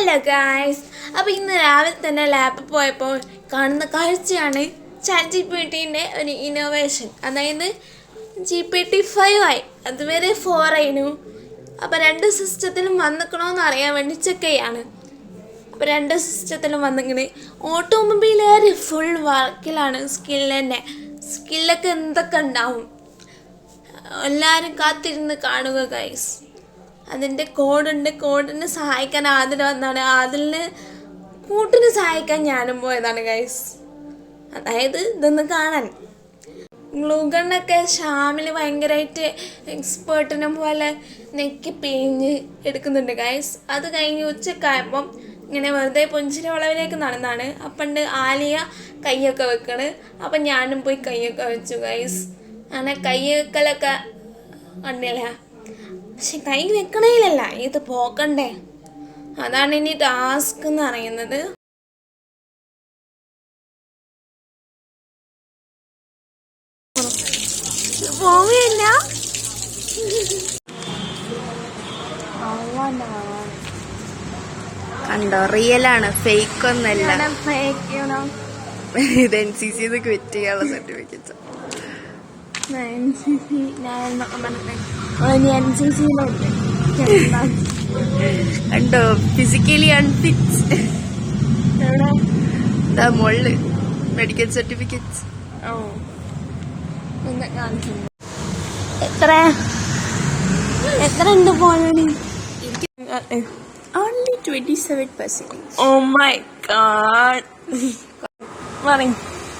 Hello guys, അപ്പോൾ ഇന്ന് രാവിലെ തന്നെ ലാബിൽ പോയപ്പോൾ കാണുന്ന കാഴ്ചയാണ് ChatGPTൻ്റെ ഒരു ഇന്നോവേഷൻ. അതായത് GPT-5 ആയി, അതുവരെ 4 ആയിരുന്നു. അപ്പോൾ രണ്ട് സിസ്റ്റത്തിലും വന്നിക്കണമെന്ന് അറിയാൻ വേണ്ടി ചെക്ക് ചെയ്യാണ്. അപ്പോൾ രണ്ട് സിസ്റ്റത്തിലും വന്നിങ്ങനെ ഓട്ടോമൊബൈലുകാർ ഫുൾ വർക്കിലാണ്. സ്കില്ലൊക്കെ എന്തൊക്കെ ഉണ്ടാവും, എല്ലാവരും കാത്തിരുന്ന് കാണുക ഗൈസ്. അതിൻ്റെ കോഡിനെ സഹായിക്കാൻ ആദിൽ വന്നാണ്. ആദിലിന് കൂട്ടിന് സഹായിക്കാൻ ഞാനും പോയതാണ് ഗൈസ്. അതായത് ഇതൊന്ന് കാണാൻ. ഗ്ലൂഗണ്ണൊക്കെ ഷാമിൽ ഭയങ്കരമായിട്ട് എക്സ്പേർട്ടിനെ പോലെ നെക്കി പിഴിഞ്ഞ് എടുക്കുന്നുണ്ട് ഗൈസ്. അത് കഴിഞ്ഞ് ഉച്ചക്കായപ്പം ഇങ്ങനെ വെറുതെ പുഞ്ചിരി വളവിലേക്ക് നടന്നാണ്. അപ്പണ്ട് ആലിയ കൈയൊക്കെ വെക്കണ്. അപ്പം ഞാനും പോയി കൈയൊക്കെ വെച്ചു ഗൈസ്. അങ്ങനെ കൈ വെക്കലൊക്കെ കണ്ടില്ല, പക്ഷെ കൈ വെക്കണേലല്ല, ഇത് പോക്കണ്ടേ, അതാണ് ഇനി ടാസ്ക് എന്ന് പറയുന്നത്. പോവില്ല, കണ്ടോ, റിയലാണ്, ഫേക്ക് ഒന്നല്ല. ഇത് NCC ക്വിറ്റ് ചെയ്യാനുള്ള സർട്ടിഫിക്കറ്റ്. കണ്ടോ, ഫിസിക്കലി അൺഫിറ്റ്. മോള് മെഡിക്കൽ സർട്ടിഫിക്കറ്റ്. എത്ര ഉണ്ട് പോണി? Only 27%. Oh my god.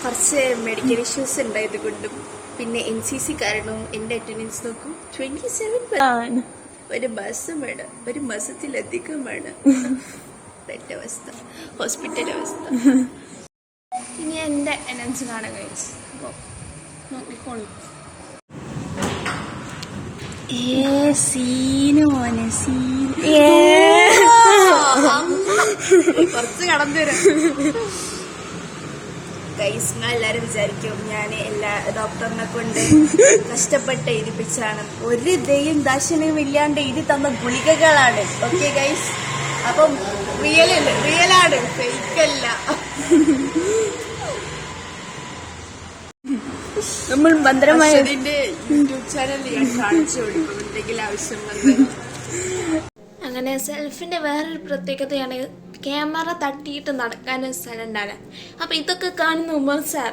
കുറച്ച് മെഡിക്കൽ ഇഷ്യൂസ് ഉണ്ടായത് കൊണ്ടും പിന്നെ NCC കാരണവും എന്റെ അറ്റൻഡൻസ് നോക്കും 27%. ഒരു മാസം വേണം, ഒരു മാസത്തിലധികം വേണം. എന്റെ അവസ്ഥ, ഹോസ്പിറ്റൽ അവസ്ഥ. ഇനി എന്റെ അറ്റൻഡൻസ് കാണാൻ കഴിച്ചു. നോക്കിക്കോളൂ. കുറച്ച് കടന്നു വരാം ഗൈസ്. നിങ്ങൾ എല്ലാരും വിചാരിക്കും ഞാൻ എല്ലാ ഡോക്ടറിനെ കൊണ്ട് കഷ്ടപ്പെട്ട് എഴുതിപ്പിച്ചാണ്. ഒരു ദയും ദാശനയും ഇല്ലാണ്ട് എഴുതി തന്ന ഗുളികകളാണ്. ഓക്കെ ഗൈസ്, അപ്പം റിയലാണ്, ഫേക്കല്ല. നമ്മൾ ഭദ്രമായ യൂട്യൂബ് ചാനൽ ഞാൻ കാണിച്ചു കൊടുക്കും എന്തെങ്കിലും ആവശ്യം വന്നത്. അങ്ങനെ സെൽഫിന്റെ വേറൊരു പ്രത്യേകതയാണ് ക്യാമറ തട്ടിയിട്ട് നടക്കാൻ സ്ഥലം ഉണ്ടാകാൻ. അപ്പം ഇതൊക്കെ കാണുന്ന ഉമർ സാർ